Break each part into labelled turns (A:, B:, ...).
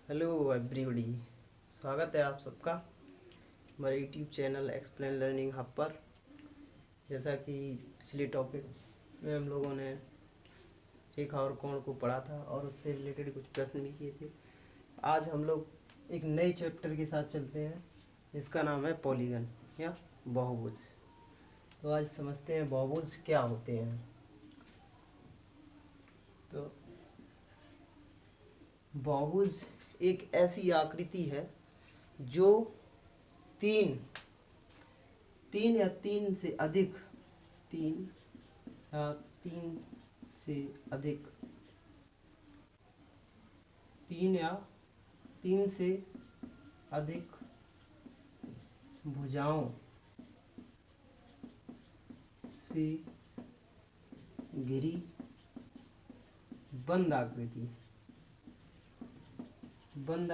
A: Hello everybody, स्वागत है आप सबका हमारे YouTube channel explain learning hub पर। जैसा कि पिछले टॉपिक में हम लोगों ने रेखा और कोण को पढ़ा था और उससे रिलेटेड कुछ प्रश्न भी किए थे। आज हम लोग एक नए चैप्टर के साथ चलते हैं जिसका नाम है पॉलीगन या बहुभुज। तो आज समझते हैं बहुभुज क्या होते हैं। तो बहुभुज एक ऐसी आकृति है जो तीन तीन या तीन से अधिक तीन या तीन से अधिक तीन या तीन से अधिक भुजाओं से घिरी बंद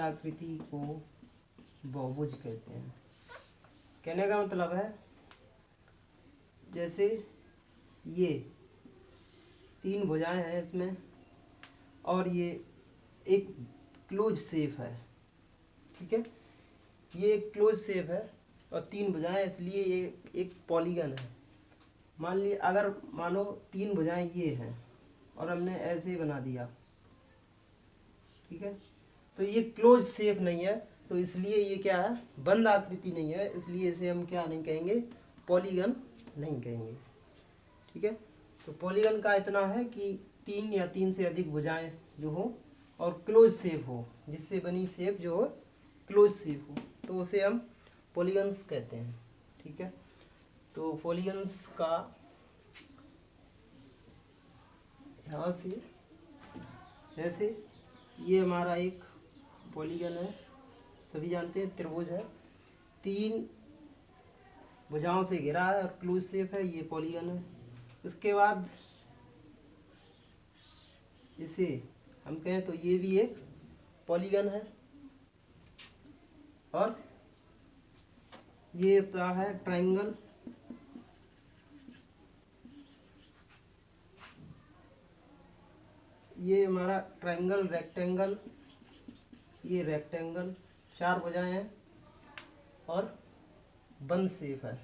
A: आकृति को बहुभुज कहते हैं। कहने का मतलब है जैसे ये तीन भुजाएं हैं इसमें और ये एक क्लोज शेप है, ठीक है। ये एक क्लोज शेप है और तीन भुजाएं, इसलिए ये एक पॉलीगन है। मान ली अगर मानो तीन भुजाएं ये हैं और हमने ऐसे बना दिया, ठीक है, तो ये क्लोज शेप नहीं है, तो इसलिए ये क्या है, बंद आकृति नहीं है, इसलिए इसे हम क्या नहीं कहेंगे, पॉलीगन नहीं कहेंगे, ठीक है। तो पॉलीगन का इतना है कि तीन या तीन से अधिक भुजाएं जो हो और क्लोज शेप हो, जिससे बनी शेप जो हो क्लोज शेप हो, तो उसे हम पॉलीगन्स कहते हैं, ठीक है। तो पॉलीगन्स का यहाँ से ऐसे ये हमारा एक पॉलीगन है, सभी जानते हैं त्रिभुज है, तीन भुजाओं से घिरा है और क्लोज शेप है, ये पॉलीगन है। उसके बाद इसे हम कहें तो ये भी एक पॉलीगन है और ये होता है ट्रायंगल, ये हमारा ट्रायंगल, रेक्टेंगल, ये रेक्टेंगल, चार भुजाएं हैं और बंद शेप है।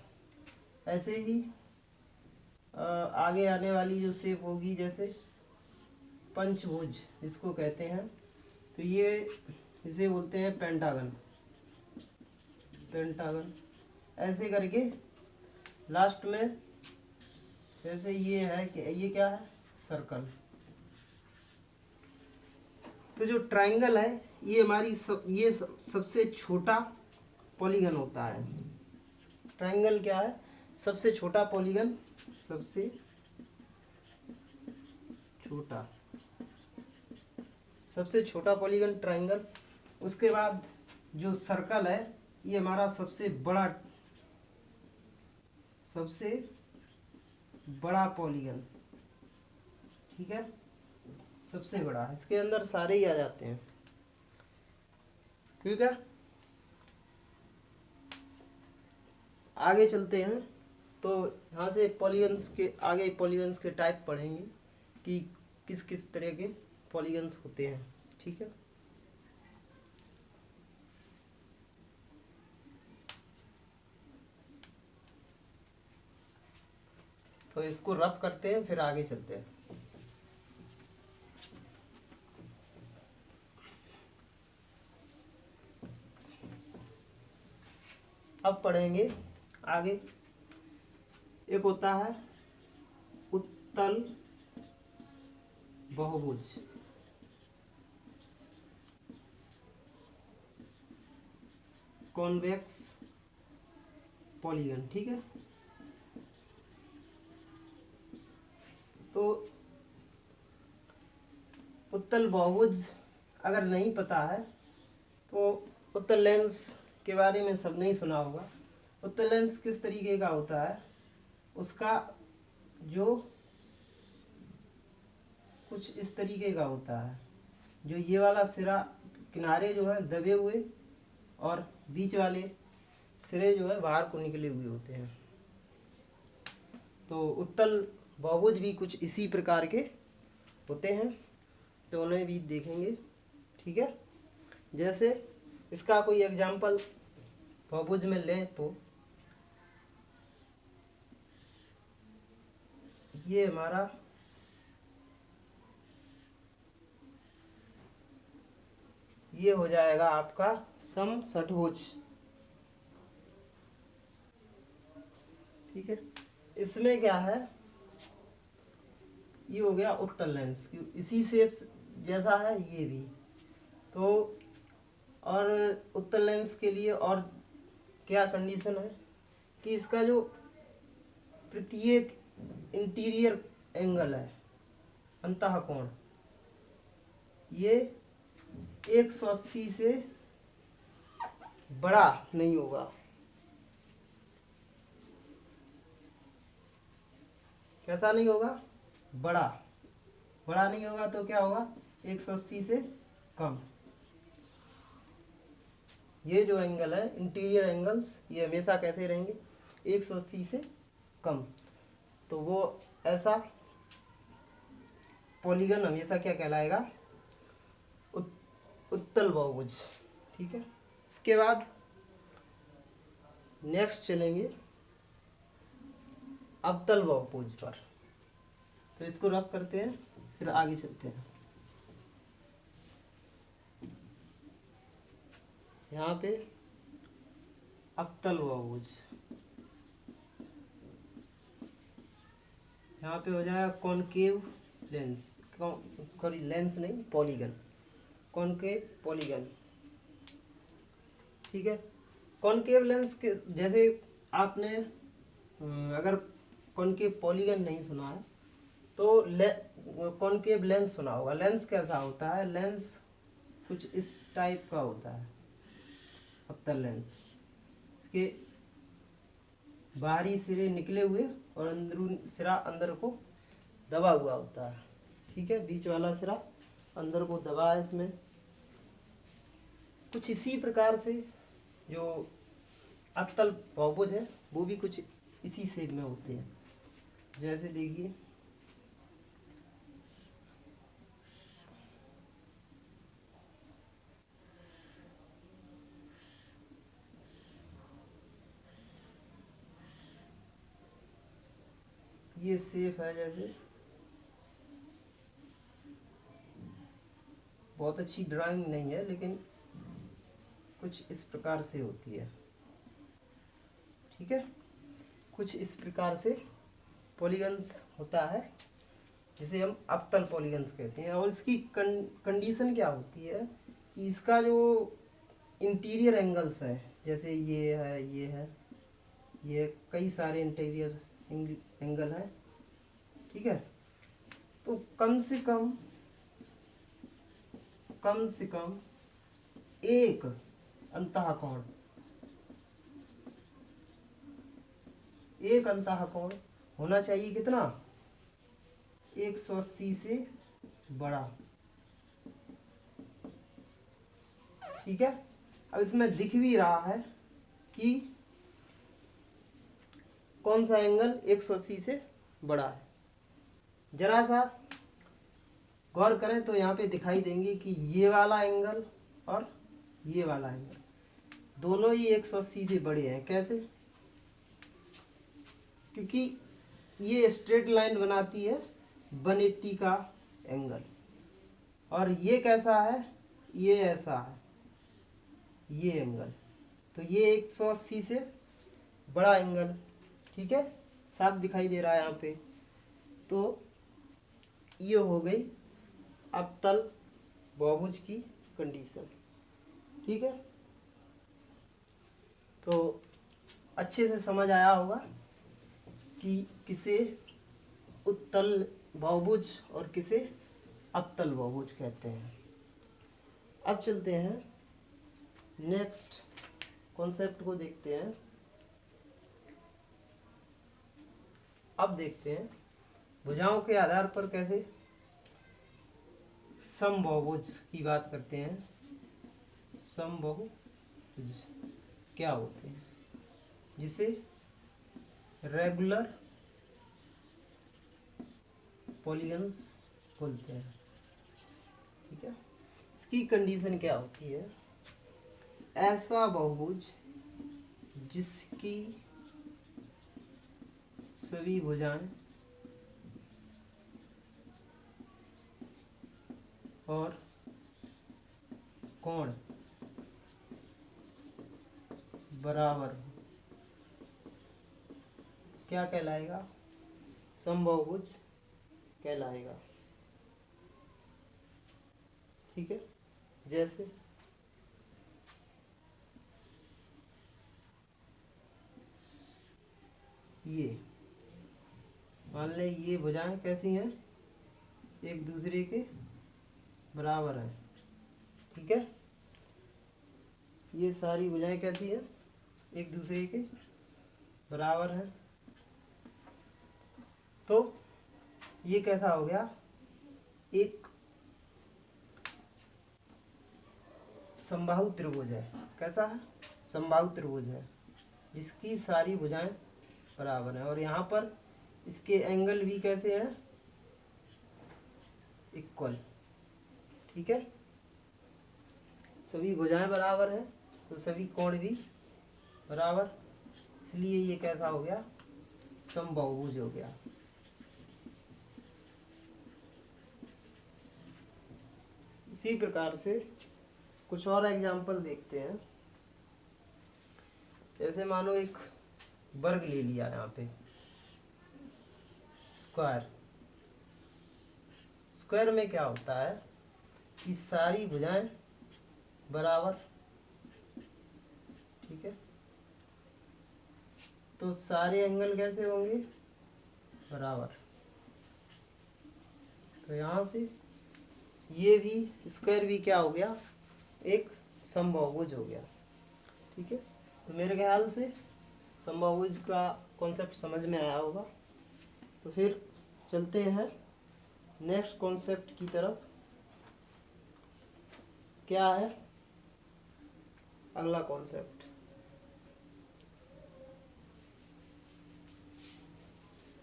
A: ऐसे ही आगे आने वाली जो शेप होगी जैसे पंचभुज इसको कहते हैं, तो ये इसे बोलते हैं पेंटागन। ऐसे करके लास्ट में जैसे ये है कि ये क्या है, सर्कल। तो जो ट्रायंगल है ये हमारी ये सबसे छोटा पॉलीगन होता है। ट्रायंगल क्या है, सबसे छोटा पॉलीगन, सबसे छोटा पॉलीगन ट्रायंगल। उसके बाद जो सर्कल है ये हमारा सबसे बड़ा पॉलीगन, ठीक है, सबसे बड़ा। इसके अंदर सारे ही आ जाते हैं, ठीक है। आगे चलते हैं तो यहाँ से पॉलीगन्स के आगे पॉलीगन्स के टाइप पढ़ेंगे कि किस किस तरह के पॉलीगन्स होते हैं, ठीक है। तो इसको रफ करते हैं फिर आगे चलते हैं। अब पढ़ेंगे आगे। एक होता है उत्तल बहुभुज, कॉन्वेक्स पॉलीगन, ठीक है। तो उत्तल बहुभुज अगर नहीं पता है तो उत्तल लेंस के बारे में सब नहीं सुना होगा। उत्तल लेंस किस तरीके का होता है, उसका जो कुछ इस तरीके का होता है, जो ये वाला सिरा किनारे जो है दबे हुए और बीच वाले सिरे जो है बाहर को निकले हुए होते हैं। तो उत्तल बहुभुज भी कुछ इसी प्रकार के होते हैं, तो उन्हें भी देखेंगे, ठीक है। जैसे इसका कोई एग्जाम्पल बहुभुज में लें तो ये हमारा ये हो जाएगा आपका समषट्भुज। ठीक है, इसमें क्या है, ये हो गया उत्तल लेंस, इसी शेप जैसा है ये भी। तो और उत्तल लेंस के लिए और क्या कंडीशन है कि इसका जो प्रत्येक इंटीरियर एंगल है, अंतः कोण, ये 180 से बड़ा नहीं होगा। कैसा नहीं होगा? बड़ा नहीं होगा तो क्या होगा? 180 से कम। ये जो एंगल है, इंटीरियर एंगल्स, ये हमेशा कैसे रहेंगे? 180 से कम। तो वो ऐसा पॉलीगन हमेशा क्या कहलाएगा? उत्तल बहुभुज। ठीक है, इसके बाद नेक्स्ट चलेंगे अवतल बहुभुज पर। तो इसको रब करते हैं, फिर आगे चलते हैं। यहाँ पे अवतल बहुभुज, यहाँ पे हो जाएगा कॉनकेव लेंस, सॉरी लेंस नहीं, पॉलीगन, कॉनकेव पॉलीगन। ठीक है, कॉनकेव लेंस के जैसे आपने अगर कॉनकेव पॉलीगन नहीं सुना है तो कॉनकेव लेंस सुना होगा। लेंस कैसा होता है? लेंस कुछ इस टाइप का होता है, अवतल लेंस। इसके बाहरी सिरे निकले हुए और अंदरून सिरा अंदर को दबा हुआ होता है। ठीक है, बीच वाला सिरा अंदर को दबा है इसमें। कुछ इसी प्रकार से जो अवतल बहुभुज है वो भी कुछ इसी शेप में होते हैं। जैसे देखिए, ये शेप है, जैसे बहुत अच्छी ड्राइंग नहीं है लेकिन कुछ इस प्रकार से होती है। ठीक है, कुछ इस प्रकार से पॉलीगन्स होता है जिसे हम अवतल पॉलीगन्स कहते हैं। और इसकी कंडीशन क्या होती है कि इसका जो इंटीरियर एंगल्स है, जैसे ये है, ये कई सारे इंटीरियर एंगल है। ठीक है, तो कम से कम एक अंतः कोण होना चाहिए। कितना? 180 से बड़ा। ठीक है, अब इसमें दिख भी रहा है कि कौन सा एंगल 180 से बड़ा है। जरा सा गौर करें तो यहाँ पे दिखाई देंगे कि ये वाला एंगल और ये वाला एंगल दोनों ही 180 से बड़े हैं। कैसे? क्योंकि ये स्ट्रेट लाइन बनाती है 180 का एंगल, और ये कैसा है? ये ऐसा है, ये एंगल। तो ये 180 से बड़ा एंगल। ठीक है, साफ दिखाई दे रहा है यहाँ पे। तो ये हो गई अवतल बहुभुज की कंडीशन। ठीक है, तो अच्छे से समझ आया होगा कि किसे उत्तल बहुभुज और किसे अवतल बहुभुज कहते हैं। अब चलते हैं नेक्स्ट कॉन्सेप्ट को देखते हैं। अब देखते हैं भुजाओं के आधार पर कैसे समबाहुभुज की बात करते हैं। समबाहुभुज क्या होते हैं? जिसे रेगुलर पॉलीगन्स बोलते हैं। ठीक है, इसकी कंडीशन क्या होती है, ऐसा बहुभुज जिसकी सभी भुजाएं और कोण बराबर हो, क्या कहलाएगा, समबाहुभुज कहलाएगा। ठीक है, जैसे ये मान लें ये भुजाएं कैसी हैं, एक दूसरे के बराबर हैं। ठीक है, ये सारी भुजाएं कैसी हैं, एक दूसरे के बराबर हैं। तो ये कैसा हो गया, एक समबाहु त्रिभुज है। कैसा है, समबाहु त्रिभुज है जिसकी सारी भुजाएं बराबर हैं, और यहाँ पर इसके एंगल भी कैसे हैं, इक्वल। ठीक है, सभी भुजाएं बराबर हैं तो सभी कोण भी बराबर, इसलिए ये कैसा हो गया, समबाहुभुज हो गया। इसी प्रकार से कुछ और एग्जाम्पल देखते हैं। जैसे मानो एक वर्ग ले लिया, यहाँ पे स्क्वायर। स्क्वायर में क्या होता है कि सारी भुजाएं बराबर। ठीक है, तो सारे एंगल कैसे होंगे, बराबर। तो यहाँ से ये भी स्क्वायर भी क्या हो गया, एक समबाहुभुज हो गया। ठीक है, तो मेरे ख्याल से समबाहुभुज का कॉन्सेप्ट समझ में आया होगा। तो फिर चलते हैं नेक्स्ट कॉन्सेप्ट की तरफ। क्या है अगला कॉन्सेप्ट,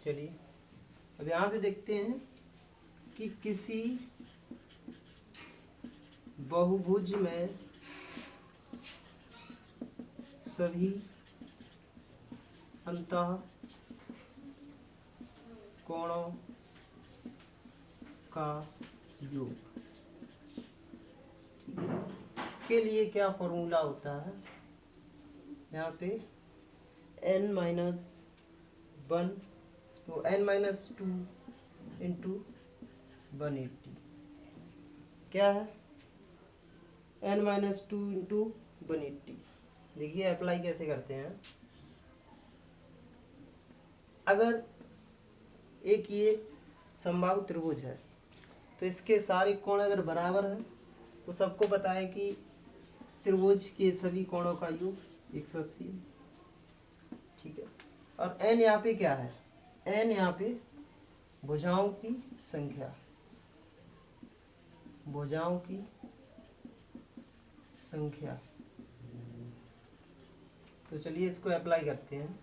A: चलिए अब यहाँ से देखते हैं कि किसी बहुभुज में सभी अंतः कोणों का योग। इसके लिए क्या फॉर्मूला होता है, यहाँ पे n माइनस 1 तो n-2 इंटू 180 क्या है, n-2 इंटू 180। देखिए अप्लाई कैसे करते हैं। अगर एक ये समबाहु त्रिभुज है तो इसके सारे कोण अगर बराबर हैं तो सबको पता है कि त्रिभुज के सभी कोणों का योग 180। ठीक है, और n यहाँ पे क्या है, n यहाँ पे भुजाओं की संख्या, भुजाओं की संख्या। तो चलिए इसको अप्लाई करते हैं।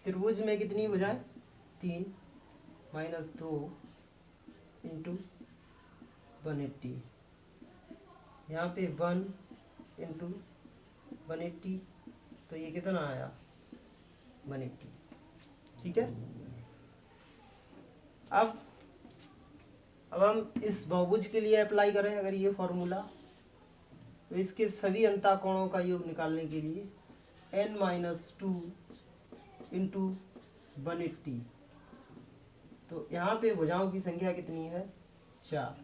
A: त्रिभुज में कितनी भुजाएं, 3 माइनस 2 इंटू 180, यहाँ पे 1 इंटू 180, तो ये कितना आया 180। ठीक है, अब हम इस बहुभुज के लिए अप्लाई करें अगर ये फॉर्मूला, तो इसके सभी अंतःकोणों का योग निकालने के लिए n-2 इंटू 180, तो यहाँ पे भुजाओं की संख्या कितनी है 4,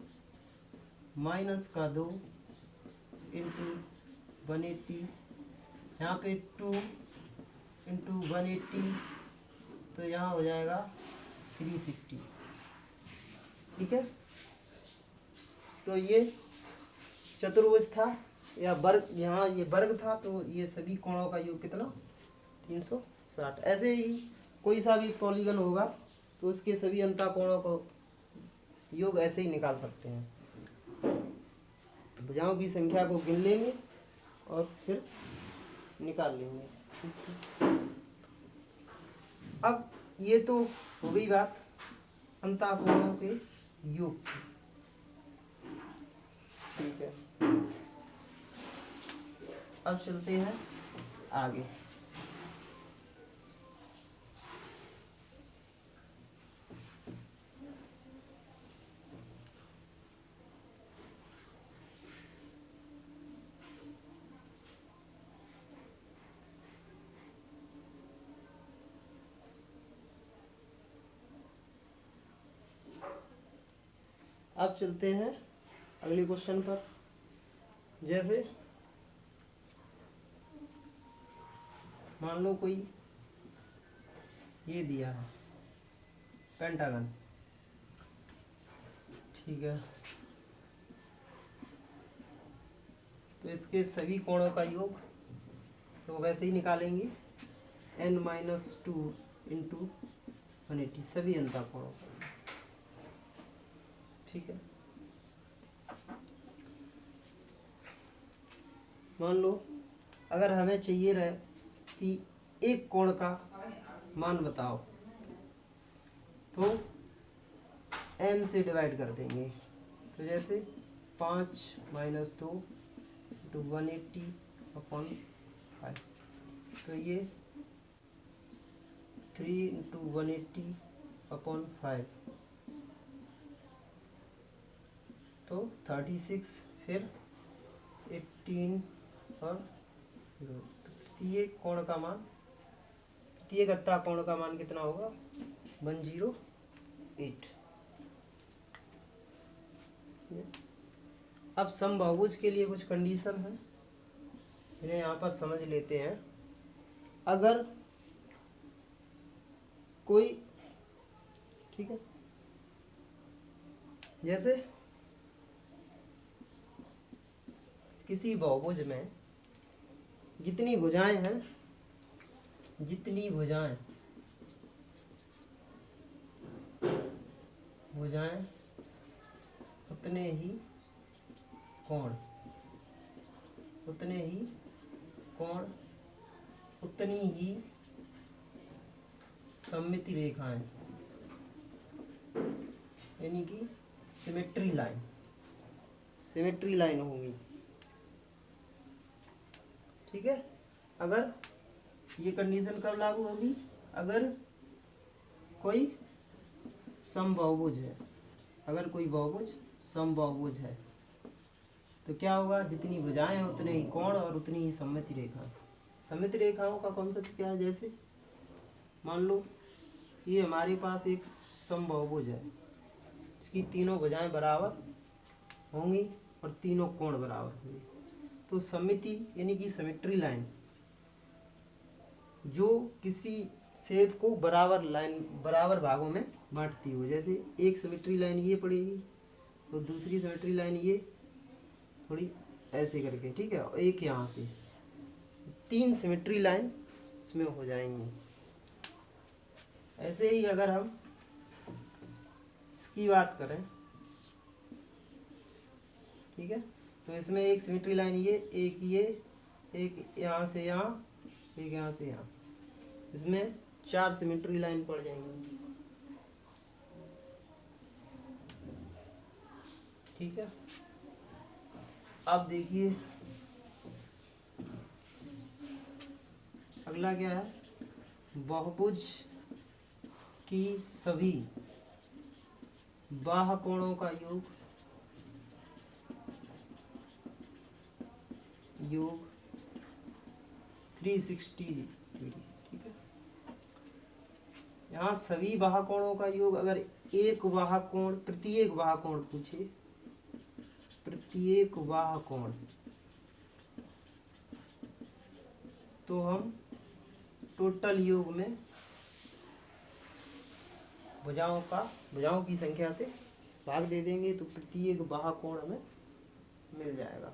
A: माइनस का 2 इंटू 180, यहाँ पे 2 इंटू 180, तो यहाँ हो जाएगा 360। ठीक है, तो ये चतुर्भुज था या वर्ग, यहाँ ये वर्ग था, तो ये सभी कोणों का योग कितना 360। ऐसे ही कोई सा भी पॉलीगन होगा तो उसके सभी अंतःकोणों को योग ऐसे ही निकाल सकते हैं। भुजाओं की संख्या को गिन लेंगे और फिर निकाल लेंगे। अब ये तो हो गई बात अंतःकोणों के योग की। अब चलते हैं आगे। अब चलते हैं अगले क्वेश्चन पर। जैसे मान लो कोई ये दिया है पेंटागन, ठीक है, तो इसके सभी कोणों का योग तो वैसे ही निकालेंगे n-2 इंटू 180 सभी अंतः कोणों का, ठीक है। मान लो अगर हमें चाहिए रहे कि एक कोण का मान बताओ, तो n से डिवाइड कर देंगे। तो जैसे 5 - 2 इंटू 180/5, तो ये 3 इंटू 180/5, तो 36, फिर 18 और 0। प्रत्येक कोण का मान, प्रत्येक अत्ता कोण का मान कितना होगा? 108। अब समबाहुभुज के लिए कुछ कंडीशन है, इन्हें यहाँ पर समझ लेते हैं। अगर कोई, ठीक है, जैसे किसी बहुभुज में जितनी भुजाएं हैं, जितनी भुजाएं उतने ही कोण, उतने ही कोण, उतनी ही सममिति रेखाएं, यानी कि सिमेट्री लाइन, सिमेट्री लाइन होंगी, ठीक है। अगर ये कंडीशन कब लागू होगी? अगर कोई समबाहुभुज है, अगर कोई बहुभुज समबाहुभुज है तो क्या होगा? जितनी भुजाएं हैं उतने ही कोण और उतनी ही सममिति रेखा। सममिति रेखाओं का कॉन्सेप्ट क्या है? जैसे मान लो ये हमारे पास एक समबाहुभुज है, इसकी तीनों भुजाएं बराबर होंगी और तीनों कोण बराबर होंगे, तो सममिति यानी कि सिमेट्री लाइन जो किसी शेप को बराबर लाइन, बराबर भागों में बांटती हो। जैसे एक सिमेट्री लाइन ये पड़ेगी, तो दूसरी सिमेट्री लाइन ये थोड़ी ऐसे करके, ठीक है, और एक यहाँ से, 3 सिमेट्री लाइन इसमें हो जाएंगी। ऐसे ही अगर हम इसकी बात करें, ठीक है, तो इसमें एक सिमेट्री लाइन ये, एक यहाँ से यहाँ, एक यहाँ से यहाँ, इसमें 4 सिमेट्री लाइन पड़ जाएंगी, ठीक है। अब देखिए अगला क्या है? बहुभुज की सभी बाह्य कोणों का योग 360 डिग्री, ठीक है। यहाँ सभी बाह्य कोणों का योग, अगर एक बाह्य कोण, प्रत्येक बाह्य कोण पूछे, प्रत्येक बाह्य कोण, तो हम टोटल योग में भुजाओं की संख्या से भाग दे देंगे, तो प्रत्येक बाह्य कोण हमें मिल जाएगा।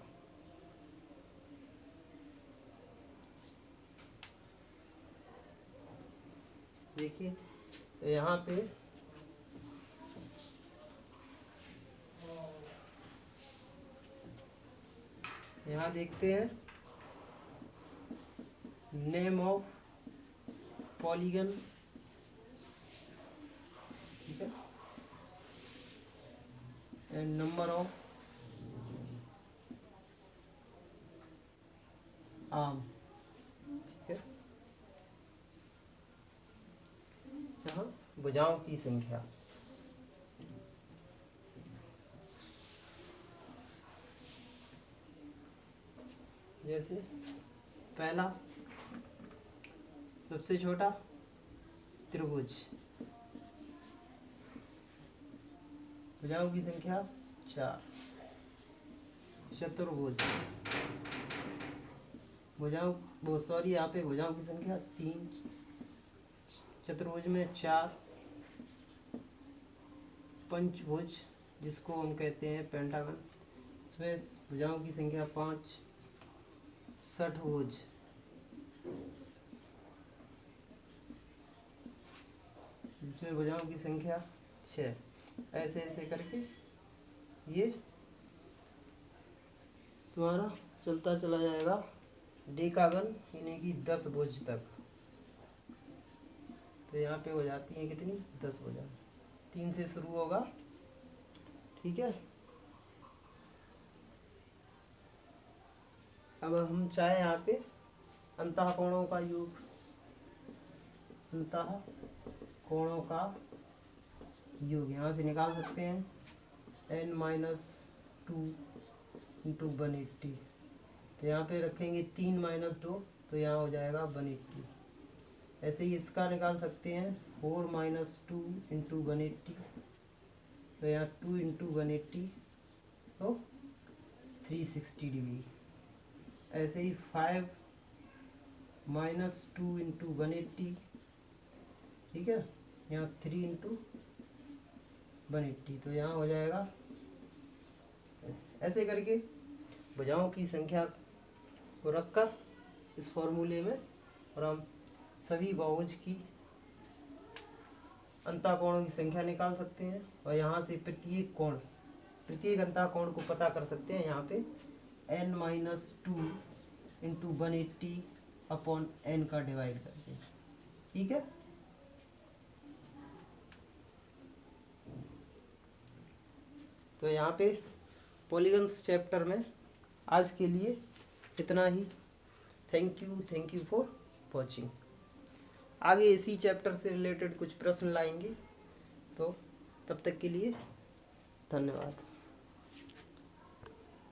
A: देखिए तो यहाँ पे यहाँ देखते हैं नेम ऑफ पॉलीगन, ठीक है, एंड नंबर ऑफ आम, ठीक है। यहाँ भुजाओं की संख्या, जैसे पहला सबसे छोटा त्रिभुज, भुजाओं की संख्या 4। चतुर्भुज, यहाँ पे भुजाओं की संख्या 3, चतुर्भुज में 4। पंचभुज, जिसको हम कहते हैं पेंटागन, इसमें भुजाओं की संख्या 5। षटभुज, जिसमें भुजाओं की संख्या 6। ऐसे ऐसे करके ये तुम्हारा चलता चला जाएगा डेकागन, यानी कि 10 भुज तक। तो यहाँ पे हो जाती है कितनी, 10 भुजा। 3 से शुरू होगा, ठीक है। अब हम चाहे यहाँ पे अंतःकोणों का योग, अंतःकोणों का योग यहाँ से निकाल सकते हैं। n-2 इंटू 180, तो यहाँ पे रखेंगे 3 - 2, तो यहाँ हो जाएगा 180। ऐसे ही इसका निकाल सकते हैं 4 - 2 इंटू 180, तो यहाँ 2 इंटू 180 तो 360 डिग्री। ऐसे ही 5 - 2 इंटू 180, ठीक है, यहाँ 3 इंटू 180, तो यहाँ हो जाएगा ऐसे करके भुजाओं की संख्या को रखकर इस फॉर्मूले में, और हम सभी बहुभुज की अंतःकोणों की संख्या निकाल सकते हैं। और यहाँ से प्रत्येक अंतःकोण को पता कर सकते हैं। यहाँ पे n-2 इंटू 180 अपॉन n का डिवाइड करके, ठीक है। तो यहाँ पे पॉलीगन्स चैप्टर में आज के लिए इतना ही। Thank you for watching. आगे इसी चैप्टर से रिलेटेड कुछ प्रश्न लाएंगे, तो तब तक के लिए धन्यवाद।